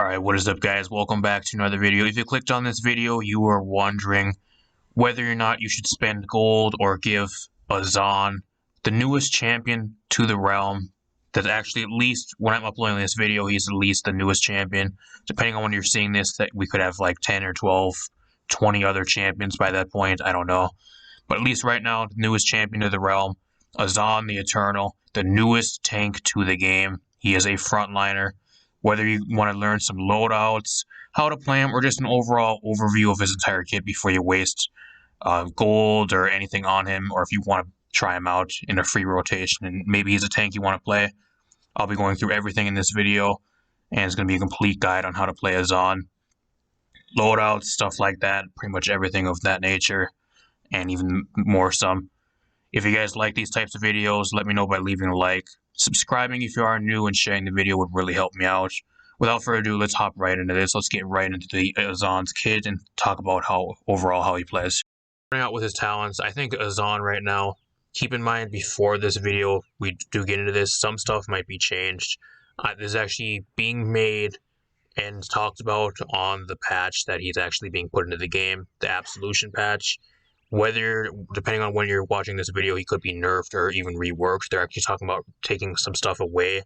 Alright, what is up guys? Welcome back to another video. If you clicked on this video, you are wondering whether or not you should spend gold or give Azzan, the newest champion to the realm. That's actually, at least when I'm uploading this video, he's at least the newest champion. Depending on when you're seeing this, that we could have like 10 or 12, 20 other champions by that point. I don't know. But at least right now, the newest champion of the realm, Azzan the Eternal, the newest tank to the game. He is a frontliner. Whether you want to learn some loadouts, how to play him, or just an overall overview of his entire kit before you waste gold or anything on him, or if you want to try him out in a free rotation and maybe he's a tank you want to play, I'll be going through everything in this video, and it's going to be a complete guide on how to play Azzan, loadouts, stuff like that, pretty much everything of that nature, and even more some. If you guys like these types of videos, let me know by leaving a like. Subscribing if you are new and sharing the video would really help me out. Without further ado, let's hop right into this. Let's get right into the Azzan's kit and talk about how he plays. Starting out with his talents, I think Azzan right now, keep in mind before this video we do get into this, some stuff might be changed. This is actually being made and talked about on the patch that he's actually being put into the game, the Absolution patch. Whether, depending on when you're watching this video, he could be nerfed or even reworked. They're actually talking about taking some stuff away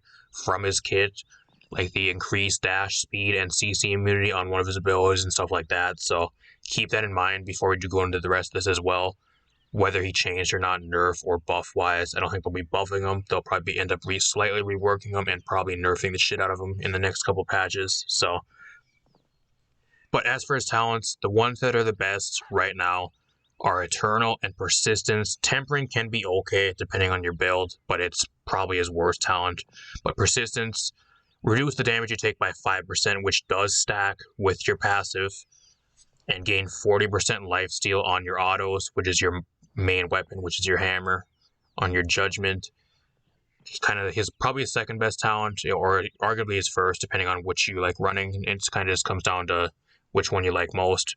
from his kit, like the increased dash speed and CC immunity on one of his abilities and stuff like that. So keep that in mind before we do go into the rest of this as well. Whether he changed or not, nerf or buff-wise, I don't think they'll be buffing him. They'll probably end up slightly reworking him and probably nerfing the shit out of him in the next couple patches. So, but as for his talents, the ones that are the best right now are Eternal and Persistence. Tempering can be okay depending on your build, but it's probably his worst talent. But Persistence, reduce the damage you take by 5%, which does stack with your passive, and gain 40% lifesteal on your autos, which is your main weapon, which is your hammer, on your judgment. It's kind of probably his second best talent, or arguably his first, depending on which you like running. It kind of just comes down to which one you like most.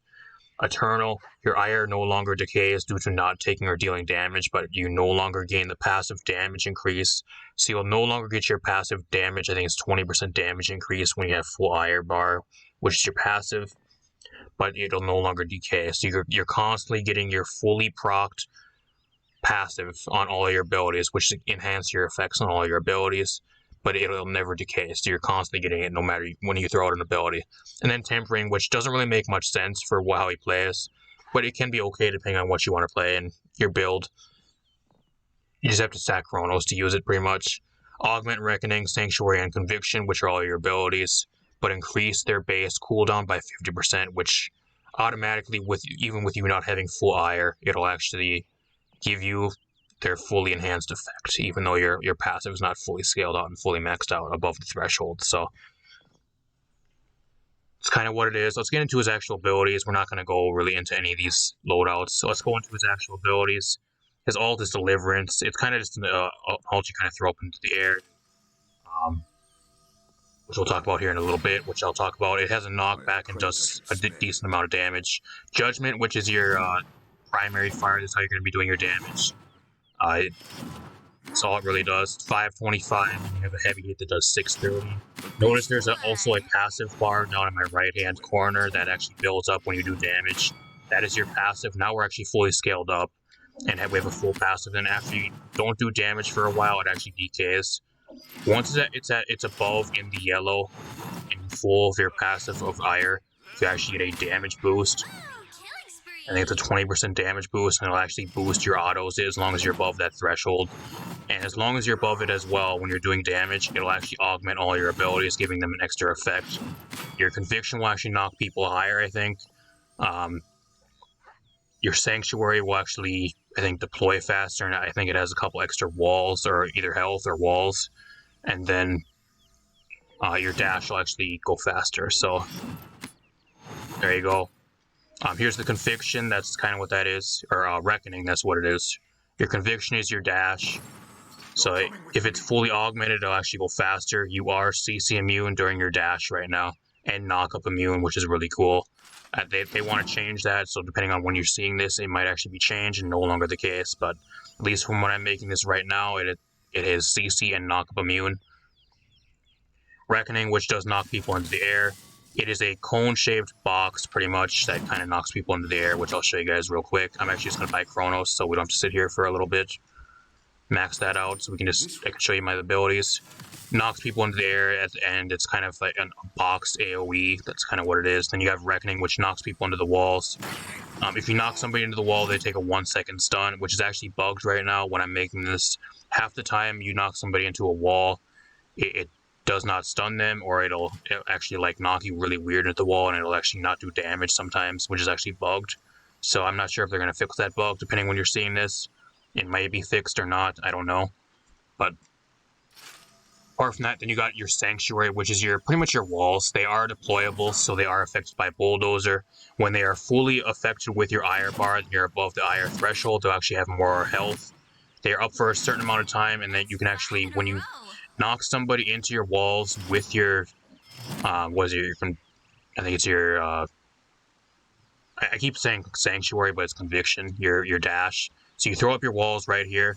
Eternal, your ire no longer decays due to not taking or dealing damage, but you no longer gain the passive damage increase. So you'll no longer get your passive damage. I think it's 20% damage increase when you have full ire bar, which is your passive, but it'll no longer decay. So you're constantly getting your fully procced passive on all your abilities, which enhance your effects on all your abilities, but it'll never decay, so you're constantly getting it no matter when you throw out an ability. And then Tempering, which doesn't really make much sense for how he plays, but it can be okay depending on what you want to play and your build. You just have to stack Chronos to use it pretty much. Augment Reckoning, Sanctuary, and Conviction, which are all your abilities, but increase their base cooldown by 50%, which automatically, even with you not having full ire, it'll actually give you their fully enhanced effect, even though your passive is not fully scaled out and fully maxed out above the threshold. So it's kind of what it is. Let's get into his actual abilities. We're not going to go really into any of these loadouts, so let's go into his actual abilities. His ult is Deliverance. It's kind of just an ult you kind of throw up into the air, which we'll talk about here in a little bit, which I'll talk about. It has a knockback and does a decent amount of damage. Judgment, which is your primary fire, that's how you're going to be doing your damage. That's all it really does. 525, and you have a heavy hit that does 630. Notice there's also a passive bar down in my right-hand corner that actually builds up when you do damage. That is your passive. Now we're actually fully scaled up, and we have a full passive. And after you don't do damage for a while, it actually decays. Once it's above in the yellow, and full of your passive of ire, you actually get a damage boost. I think it's a 20% damage boost, and it'll actually boost your autos as long as you're above that threshold. And as long as you're above it as well, when you're doing damage, it'll actually augment all your abilities, giving them an extra effect. Your Conviction will actually knock people higher, I think. Your Sanctuary will actually, I think, deploy faster, and I think it has a couple extra walls, or either health or walls. And then your dash will actually go faster, so there you go. Here's the Conviction, that's kind of what that is, or Reckoning, that's what it is. Your Conviction is your dash, so if it's fully augmented, it'll actually go faster. You are CC immune during your dash right now, and knock-up immune, which is really cool. They want to change that, so depending on when you're seeing this, it might actually be changed and no longer the case, but at least from when I'm making this right now, it is CC and knock-up immune. Reckoning, which does knock people into the air. It is a cone-shaped box, pretty much, that kind of knocks people into the air, which I'll show you guys real quick. I'm actually just going to buy Chronos, so we don't have to sit here for a little bit. Max that out, so I can show you my abilities. Knocks people into the air at the end. It's kind of like a box AoE. That's kind of what it is. Then you have Reckoning, which knocks people into the walls. If you knock somebody into the wall, they take a 1-second stun, which is actually bugged right now when I'm making this. Half the time you knock somebody into a wall, it does not stun them, or it'll actually like knock you really weird at the wall, and it'll actually not do damage sometimes, which is actually bugged. So I'm not sure if they're going to fix that bug, depending when you're seeing this. It might be fixed or not, I don't know. But apart from that, then you got your Sanctuary, which is pretty much your walls. They are deployable, so they are affected by Bulldozer. When they are fully affected with your IR bar, and you're above the IR threshold, they'll actually have more health. They're up for a certain amount of time, and then you can actually, when you knock somebody into your walls with your, what is it, I think it's your, I keep saying Sanctuary, but it's Conviction, your dash. So you throw up your walls right here.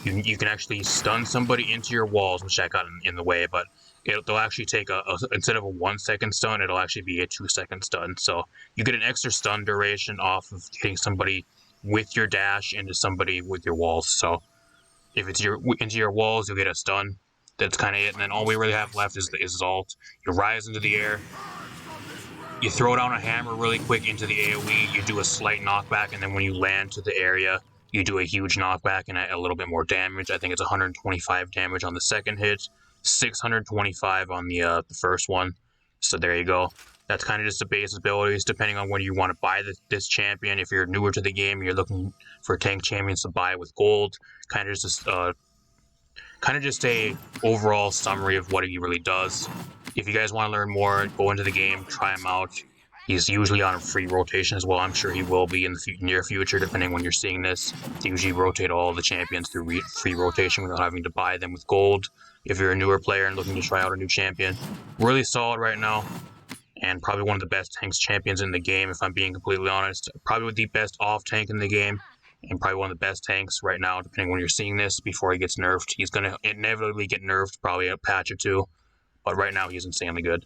You can actually stun somebody into your walls, which I got in the way, but they'll actually take instead of a 1-second stun, it'll actually be a 2-second stun. So you get an extra stun duration off of hitting somebody with your dash into somebody with your walls. So if it's into your walls, you'll get a stun. That's kind of it. And then all we really have left is Zalt. You rise into the air. You throw down a hammer really quick into the AoE. You do a slight knockback, and then when you land to the area, you do a huge knockback and a little bit more damage. I think it's 125 damage on the second hit, 625 on the first one. So there you go. That's kind of just the base abilities, depending on when you want to buy this champion. If you're newer to the game, you're looking for tank champions to buy with gold. Kind of just a overall summary of what he really does. If you guys want to learn more, go into the game, try him out. He's usually on a free rotation as well. I'm sure he will be in the near future, depending when you're seeing this. They usually rotate all the champions through free rotation without having to buy them with gold. If you're a newer player and looking to try out a new champion, really solid right now, and probably one of the best tanks champions in the game, if I'm being completely honest. Probably the best off tank in the game, and probably one of the best tanks right now, depending when you're seeing this, before he gets nerfed. He's going to inevitably get nerfed, probably a patch or two, but right now he's insanely good.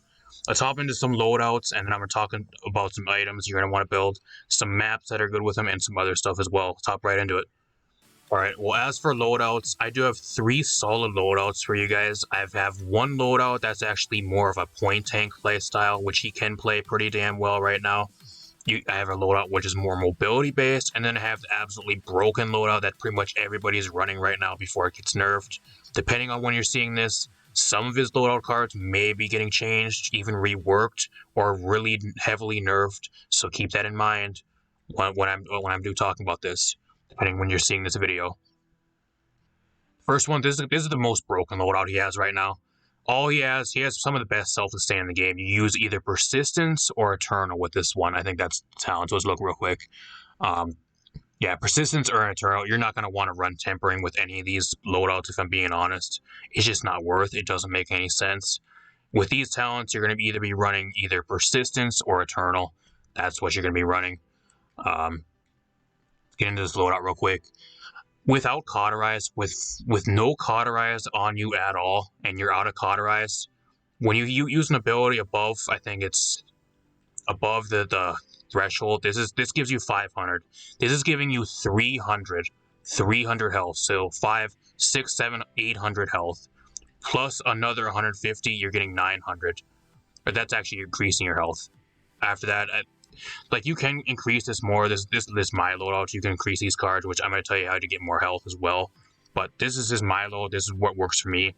Let's hop into some loadouts, and then I'm going to talk about some items you're going to want to build, some maps that are good with them, and some other stuff as well. Let's hop right into it. Alright, well, as for loadouts, I do have 3 solid loadouts for you guys. I have one loadout that's actually more of a point tank playstyle, which he can play pretty damn well right now. I have a loadout which is more mobility based, and then I have the absolutely broken loadout that pretty much everybody is running right now before it gets nerfed. Depending on when you're seeing this, some of his loadout cards may be getting changed, even reworked, or really heavily nerfed. So keep that in mind when I'm talking about this, depending when you're seeing this video. First one, this is the most broken loadout he has right now. He has some of the best self-sustain in the game. You use either Persistence or Eternal with this one. I think that's the talent. So let's look real quick. Yeah, Persistence or Eternal. You're not going to want to run Tempering with any of these loadouts, if I'm being honest. It's just not worth it. It doesn't make any sense. With these talents, you're going to either be running either Persistence or Eternal. That's what you're going to be running. Let's get into this loadout real quick. Without Cauterize, with no Cauterize on you at all, and you're out of Cauterize, when you use an ability above, I think it's above the threshold, this gives you 500. This is giving you 300 health, so 5, 6, 7, 800 health, plus another 150, you're getting 900. But that's actually increasing your health. After that, like, you can increase this more. This my loadout. You can increase these cards, which I'm going to tell you how to get more health as well. But this is just my load. This is what works for me.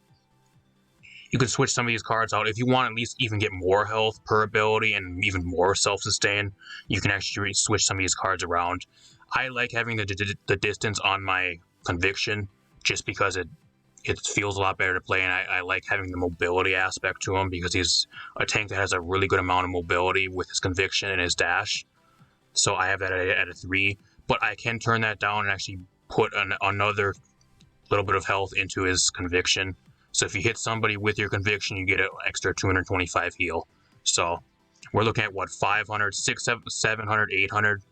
You can switch some of these cards out. If you want at least even get more health per ability and even more self-sustain, you can actually switch some of these cards around. I like having the distance on my Conviction just because it feels a lot better to play, and I like having the mobility aspect to him because he's a tank that has a really good amount of mobility with his Conviction and his dash. So I have that at a 3, but I can turn that down and actually put another little bit of health into his Conviction. So if you hit somebody with your Conviction, you get an extra 225 heal. So we're looking at, what, 500, 600, 700, 800,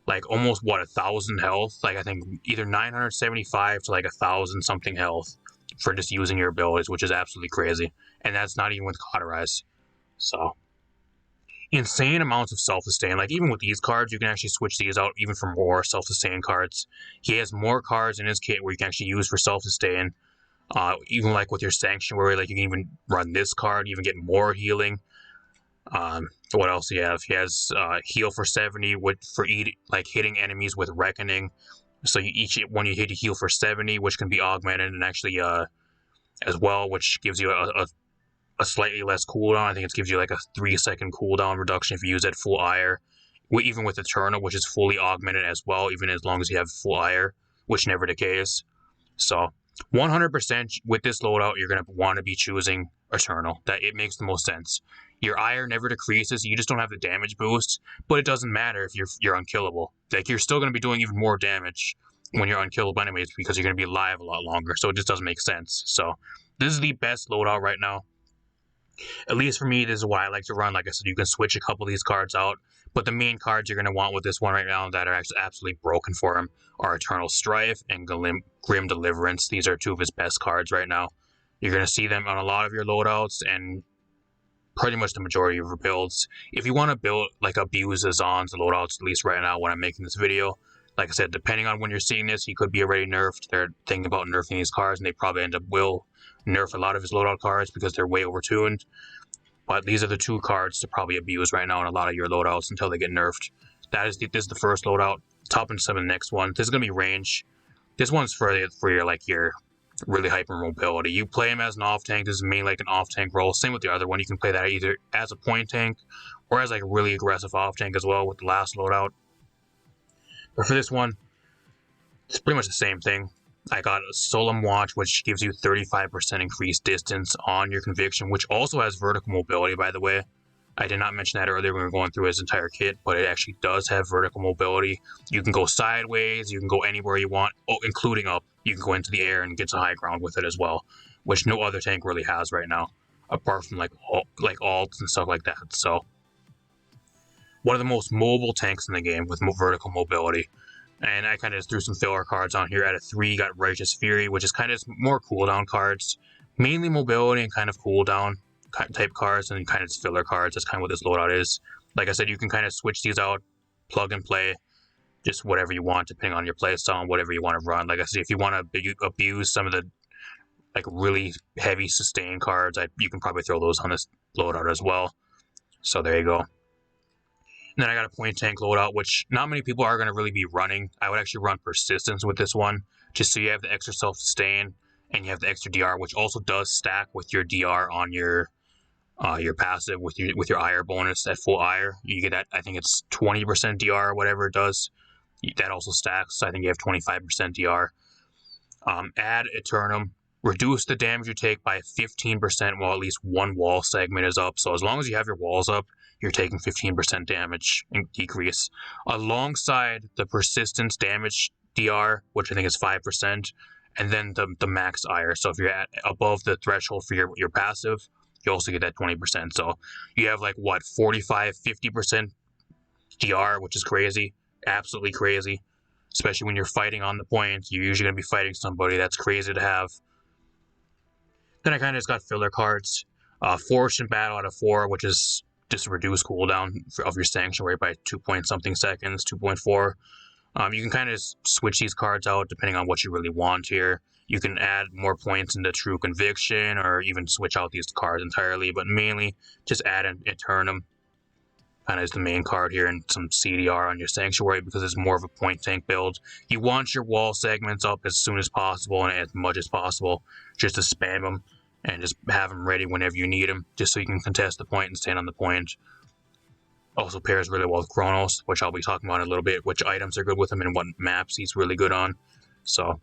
like almost, what, 1,000 health? Like, I think either 975 to like 1,000 something health for just using your abilities, which is absolutely crazy. And that's not even with Cauterize. So, insane amounts of self-sustain. Like, even with these cards, you can actually switch these out even for more self-sustain cards. He has more cards in his kit where you can actually use for self-sustain. Even like with your Sanctuary, like you can even run this card, even get more healing. What else do you have? He has heal for 70 for hitting enemies with Reckoning. So each one you hit, you heal for 70, which can be augmented and actually as well, which gives you a slightly less cooldown. I think it gives you like a 3-second cooldown reduction if you use it full ire. Even with Eternal, which is fully augmented as well, even as long as you have full ire, which never decays. So 100% with this loadout, you're going to want to be choosing Eternal. That it makes the most sense. Your ire never decreases, you just don't have the damage boost, but it doesn't matter if you're unkillable. Like, you're still going to be doing even more damage when you're unkillable anyways, because you're going to be alive a lot longer, so it just doesn't make sense. So this is the best loadout right now. At least for me, this is why I like to run. Like I said, you can switch a couple of these cards out, but the main cards you're going to want with this one right now that are actually absolutely broken for him are Eternal Strife and Grim Deliverance. These are two of his best cards right now. You're going to see them on a lot of your loadouts and pretty much the majority of your builds. If you want to build, like, abuse Azzan's loadouts, at least right now when I'm making this video, like I said, depending on when you're seeing this, he could be already nerfed. They're thinking about nerfing these cards, and they probably will nerf a lot of his loadout cards because they're way overtuned. But these are the two cards to probably abuse right now in a lot of your loadouts until they get nerfed. This is the first loadout. Top into some of the next one. This is gonna be range. This one's for your really hyper mobility. You play him as an off tank. This is mainly like an off tank role. Same with the other one. You can play that either as a point tank or as like a really aggressive off tank as well with the last loadout. But for this one, it's pretty much the same thing. I got a Solemn Watch, which gives you 35% increased distance on your Conviction, which also has vertical mobility, by the way. I did not mention that earlier when we were going through his entire kit, but it actually does have vertical mobility. You can go sideways, you can go anywhere you want, including up. You can go into the air and get to high ground with it as well, which no other tank really has right now, apart from like alts and stuff like that. So, one of the most mobile tanks in the game with vertical mobility. And I kind of just threw some filler cards on here. At a 3, got Righteous Fury, which is kind of more cooldown cards. Mainly mobility and kind of cooldown type cards, and kind of just filler cards. That's kind of what this loadout is. Like I said, you can kind of switch these out, plug and play, just whatever you want, depending on your playstyle and whatever you want to run. Like I said, if you want to abuse some of the like really heavy sustain cards, you can probably throw those on this loadout as well. So there you go. And then I got a point tank loadout, which not many people are going to really be running. I would actually run Persistence with this one, just so you have the extra self-sustain and you have the extra DR, which also does stack with your DR on your passive with your ire bonus at full ire. You get that, I think it's 20% DR or whatever it does. That also stacks, so I think you have 25% DR. Add Eternum. Reduce the damage you take by 15% while at least one wall segment is up. So as long as you have your walls up, you're taking 15% damage decrease. Alongside the Persistence damage DR, which I think is 5%, and then the max ire. So if you're above the threshold for your passive, you also get that 20%. So you have like, what, 45-50% DR, which is crazy. Absolutely crazy. Especially when you're fighting on the point. You're usually going to be fighting somebody. That's crazy to have. Then I kind of just got filler cards. Forged in Battle out of 4, which is just a reduced cooldown of your Sanctuary by 2-point-something seconds, 2.4. You can kind of switch these cards out depending on what you really want here. You can add more points into True Conviction, or even switch out these cards entirely, but mainly just add an Eternum. Kind of is the main card here, and some CDR on your Sanctuary because it's more of a point tank build. You want your wall segments up as soon as possible and as much as possible, just to spam them and just have them ready whenever you need them, just so you can contest the point and stand on the point. Also pairs really well with Chronos, which I'll be talking about in a little bit, which items are good with him and what maps he's really good on. So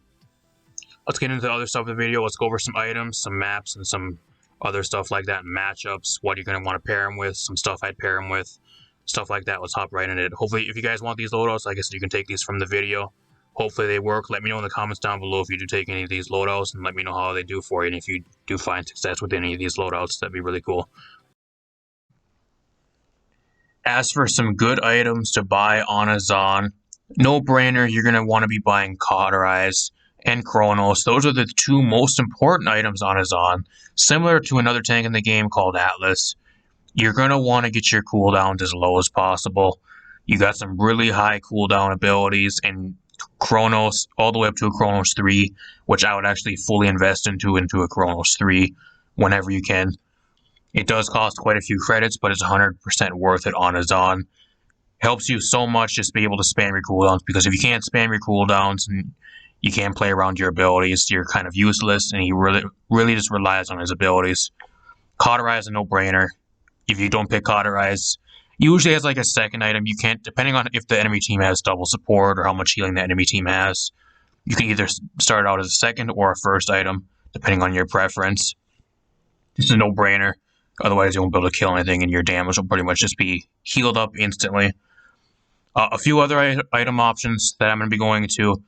let's get into the other stuff of the video. Let's go over some items, some maps, and some other stuff like that, matchups, what you're going to want to pair him with, some stuff I'd pair him with, stuff like that. Let's hop right into it. Hopefully, if you guys want these loadouts, like I said, you can take these from the video. Hopefully they work. Let me know in the comments down below if you do take any of these loadouts, and let me know how they do for you, and if you do find success with any of these loadouts, that'd be really cool. As for some good items to buy on Azzan, no brainer, you're going to want to be buying Cauterize and Chronos. Those are the two most important items on Azzan. Similar to another tank in the game called Atlas, you're going to want to get your cooldowns as low as possible. You got some really high cooldown abilities in Chronos, all the way up to a Chronos 3, which I would actually fully invest into a Chronos 3 whenever you can. It does cost quite a few credits, but it's 100% worth it on Azzan. Helps you so much just be able to spam your cooldowns, because if you can't spam your cooldowns and you can't play around your abilities, you're kind of useless, and he really just relies on his abilities. Cauterize is a no-brainer. If you don't pick Cauterize, usually as like a second item, you can't, depending on if the enemy team has double support or how much healing the enemy team has, you can either start out as a second or a first item, depending on your preference. It's a no-brainer. Otherwise, you won't be able to kill anything, and your damage will pretty much just be healed up instantly. A few other item options that I'm going to be going into,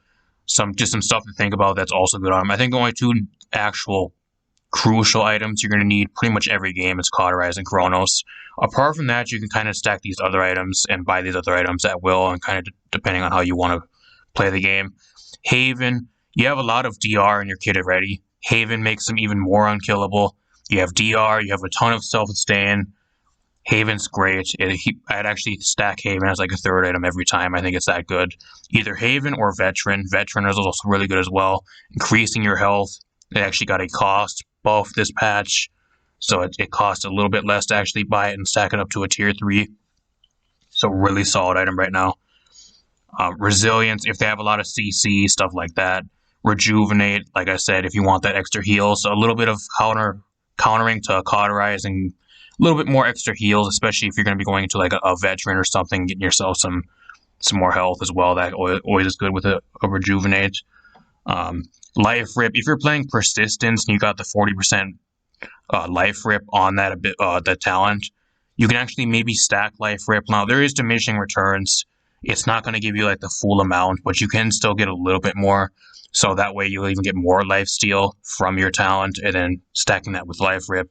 some stuff to think about that's also good on them. I think the only two actual crucial items you're going to need pretty much every game is Cauterize and Chronos. Apart from that, you can kind of stack these other items and buy these other items at will, and kind of depending on how you want to play the game. Haven, you have a lot of DR in your kit already. Haven makes them even more unkillable. You have DR, you have a ton of self-sustain. Haven's great. I'd actually stack Haven as like a third item every time. I think it's that good. Either Haven or Veteran. Veteran is also really good as well. Increasing your health. It actually got a cost buff this patch, so it costs a little bit less to actually buy it and stack it up to a tier 3. So really solid item right now. Resilience, if they have a lot of CC, stuff like that. Rejuvenate, like I said, if you want that extra heal. So a little bit of countering to Cauterize and a little bit more extra heals, especially if you're going to be going into like a Veteran or something, getting yourself some more health as well. That always is good with a Rejuvenate. Life Rip, if you're playing Persistence and you got the 40% Life Rip on that talent, you can actually maybe stack Life Rip. Now, there is diminishing returns. It's not going to give you like the full amount, but you can still get a little bit more. So that way you'll even get more lifesteal from your talent, and then stacking that with Life Rip.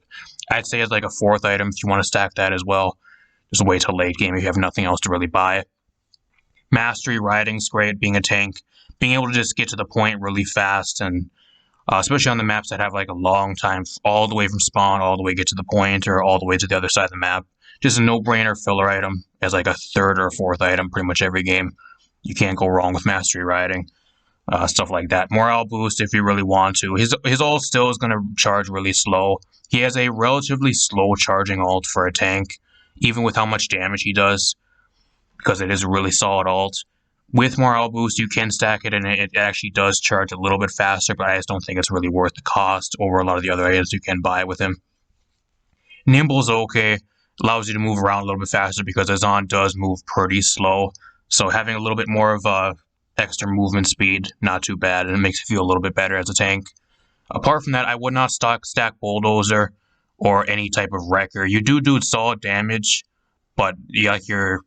I'd say it's like a fourth item if you want to stack that as well. Just wait till late game if you have nothing else to really buy. Mastery Riding's great, being a tank. Being able to just get to the point really fast, and especially on the maps that have like a long time, all the way from spawn, all the way get to the point, or all the way to the other side of the map. Just a no-brainer filler item as like a third or fourth item pretty much every game. You can't go wrong with Mastery Riding. Stuff like that. Morale boost if you really want to. His ult still is going to charge really slow. He has a relatively slow charging ult for a tank, even with how much damage he does, because it is a really solid ult. With morale boost, you can stack it, and it actually does charge a little bit faster, but I just don't think it's really worth the cost over a lot of the other items you can buy with him. Nimble's okay. Allows you to move around a little bit faster because Azzan does move pretty slow. So having a little bit more of extra movement speed, not too bad, and it makes you feel a little bit better as a tank. Apart from that, I would not stack Bulldozer or any type of Wrecker. You do solid damage, but like your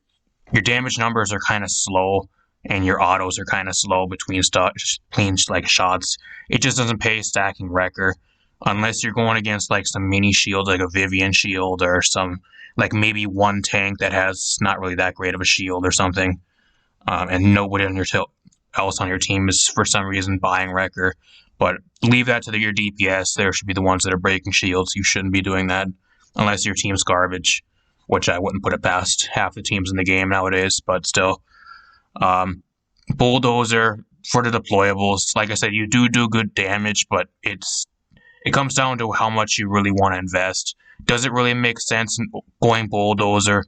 damage numbers are kind of slow, and your autos are kind of slow between shots. It just doesn't pay stacking Wrecker unless you're going against like some mini shield, like a Vivian shield, or some like maybe one tank that has not really that great of a shield or something, and nobody on else on your team is for some reason buying Wrecker. But leave that to your DPS. There should be the ones that are breaking shields. You shouldn't be doing that unless your team's garbage, which I wouldn't put it past half the teams in the game nowadays, but still. Bulldozer for the deployables. Like I said, you do good damage, but it comes down to how much you really want to invest. Does it really make sense going Bulldozer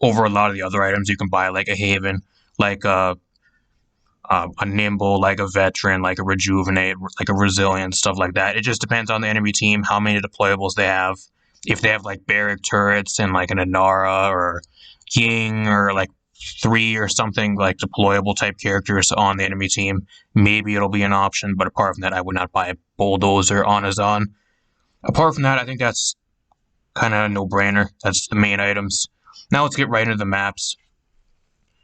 over a lot of the other items you can buy, like a Haven, like a Nimble, like a Veteran, like a Rejuvenate, like a Resilience, stuff like that? It just depends on the enemy team, how many deployables they have. If they have like Barrack turrets and like an Inara or Ying or like 3 or something like deployable type characters on the enemy team, maybe it'll be an option, but apart from that, I would not buy a Bulldozer on Azzan. Apart from that, I think that's kind of a no-brainer. That's the main items. Now let's get right into the maps.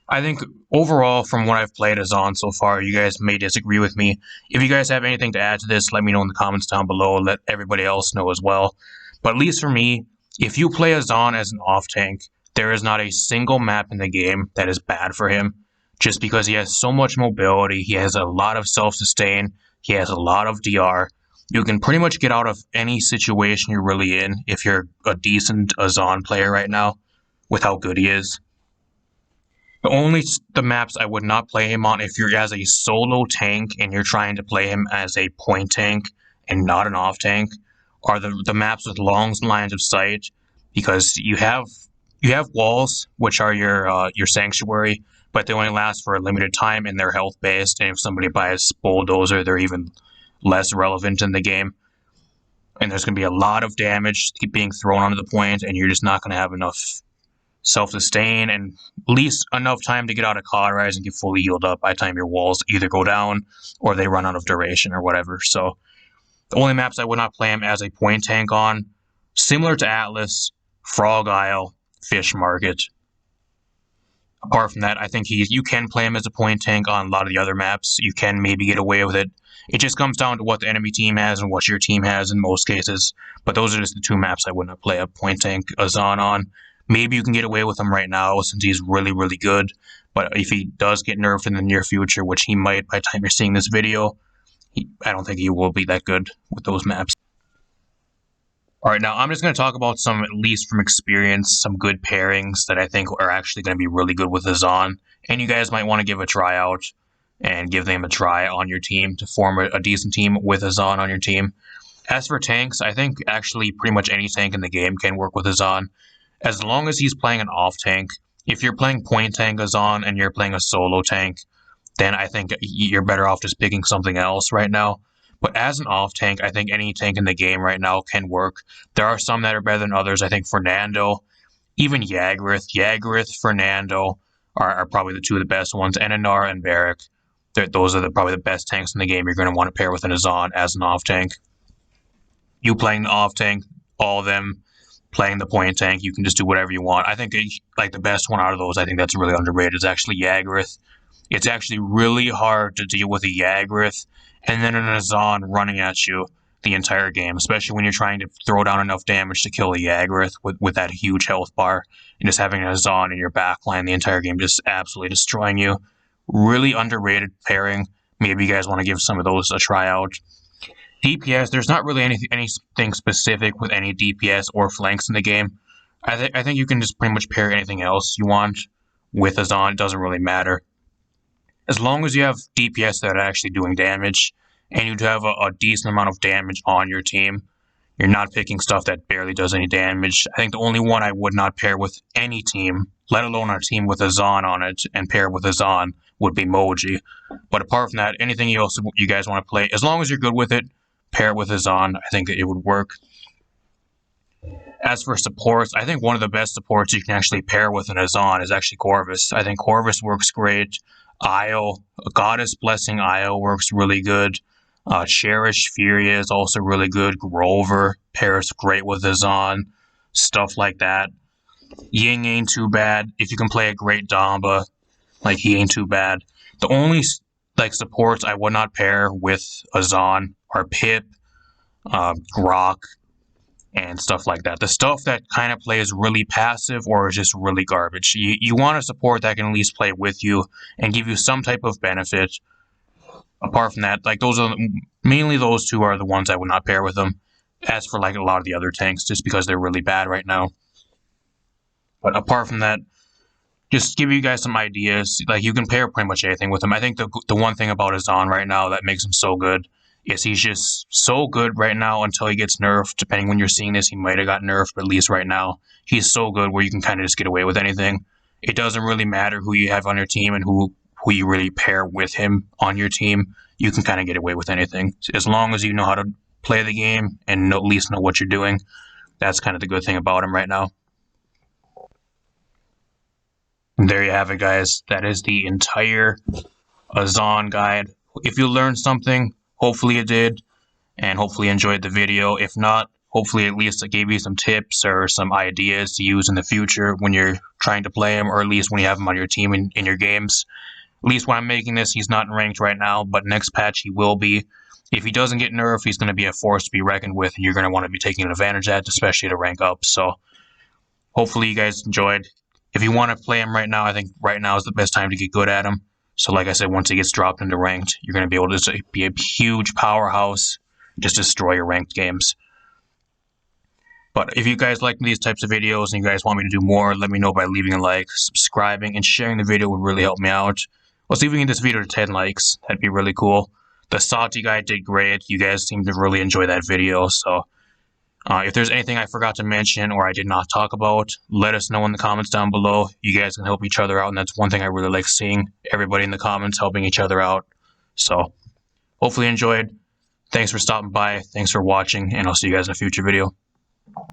I think overall, from what I've played Azzan so far, you guys may disagree with me. If you guys have anything to add to this, let me know in the comments down below. Let everybody else know as well. But at least for me, if you play Azzan as an off-tank, there is not a single map in the game that is bad for him. just because he has so much mobility. He has a lot of self-sustain. He has a lot of DR. You can pretty much get out of any situation you're really in if you're a decent Azzan player right now with how good he is. The maps I would not play him on if you're as a solo tank and you're trying to play him as a point tank and not an off tank are the maps with long lines of sight, because you have walls, which are your sanctuary, but they only last for a limited time and they're health based, and if somebody buys bulldozer they're even less relevant in the game. And there's going to be a lot of damage being thrown onto the point, and you're just not going to have enough self-sustain and at least enough time to get out of cauterize and get fully healed up by the time your walls either go down or they run out of duration or whatever. So the only maps I would not play him as a point tank on, similar to Atlas, Frog Isle, Fish Market. Apart from that, I think you can play him as a point tank on a lot of the other maps. You can maybe get away with it. It just comes down to what the enemy team has and what your team has in most cases. But those are just the two maps I would not play a point tank Azzan on. Maybe you can get away with him right now since he's really, really good. But if he does get nerfed in the near future, which he might by the time you're seeing this video, I don't think he will be that good with those maps. Alright, now I'm just going to talk about some, at least from experience, some good pairings that I think are actually going to be really good with Azzan. And you guys might want to give a try out and give them a try on your team to form a decent team with Azzan on your team. As for tanks, I think actually pretty much any tank in the game can work with Azzan, as long as he's playing an off tank. If you're playing point tank Azzan and you're playing a solo tank, then I think you're better off just picking something else right now. But as an off tank, I think any tank in the game right now can work. There are some that are better than others. I think Fernando, even Yagruth, Fernando are probably the two of the best ones. And Inara and Barrack, those are probably the best tanks in the game you're going to want to pair with an Azzan as an off tank. You playing the off tank, all of them playing the point tank, you can just do whatever you want. I think like the best one out of those, I think that's really underrated, is actually Yagruth. It's actually really hard to deal with a Yagruth and then an Azzan running at you the entire game, especially when you're trying to throw down enough damage to kill a Yagruth with that huge health bar, and just having an Azzan in your backline the entire game just absolutely destroying you. Really underrated pairing. Maybe you guys want to give some of those a try out. DPS, there's not really anything specific with any DPS or flanks in the game. I think you can just pretty much pair anything else you want with Azzan. It doesn't really matter. As long as you have DPS that are actually doing damage, and you have a decent amount of damage on your team, you're not picking stuff that barely does any damage. I think the only one I would not pair with any team, let alone our team with Azzan on it, and pair with Azzan, would be Moji. But apart from that, anything else you guys want to play, as long as you're good with it, pair it with Azzan. I think it would work. As for supports, I think one of the best supports you can actually pair with an Azzan is actually Corvus. I think Corvus works great. Io, Goddess Blessing Io works really good. Cherish Furia is also really good. Grover pairs great with Azzan. Stuff like that. Ying ain't too bad. If you can play a great Damba, like, he ain't too bad. The only supports I would not pair with Azzan are Pip, Grok, and stuff like that. The stuff that kind of plays really passive or is just really garbage. You want a support that can at least play with you and give you some type of benefit. Apart from that, mainly those two are the ones I would not pair with them. As for a lot of the other tanks, just because they're really bad right now. But apart from that, just give you guys some ideas. You can pair pretty much anything with him. I think the one thing about Azzan right now that makes him so good is he's just so good right now until he gets nerfed. Depending when you're seeing this, he might have got nerfed, but at least right now, he's so good where you can kind of just get away with anything. It doesn't really matter who you have on your team and who you really pair with him on your team. You can kind of get away with anything. As long as you know how to play the game and at least know what you're doing. That's kind of the good thing about him right now. And there you have it, guys. That is the entire Azzan guide. If you learned something, hopefully you did, and hopefully you enjoyed the video. If not, hopefully at least I gave you some tips or some ideas to use in the future when you're trying to play him, or at least when you have him on your team in your games. At least when I'm making this, he's not ranked right now, but next patch he will be. If he doesn't get nerfed, he's going to be a force to be reckoned with, and you're going to want to be taking advantage of that, especially to rank up. So hopefully you guys enjoyed. If you want to play him right now, I think right now is the best time to get good at him. So like I said, once it gets dropped into ranked, you're going to be able to be a huge powerhouse, just destroy your ranked games. But if you guys like these types of videos and you guys want me to do more, let me know by leaving a like, subscribing, and sharing the video would really help me out. Let's see if we can get this video to 10 likes. That'd be really cool. The Sati guy did great. You guys seem to really enjoy that video. So if there's anything I forgot to mention or I did not talk about, let us know in the comments down below. You guys can help each other out, and that's one thing I really like seeing. Everybody in the comments helping each other out. So hopefully you enjoyed. Thanks for stopping by. Thanks for watching, and I'll see you guys in a future video.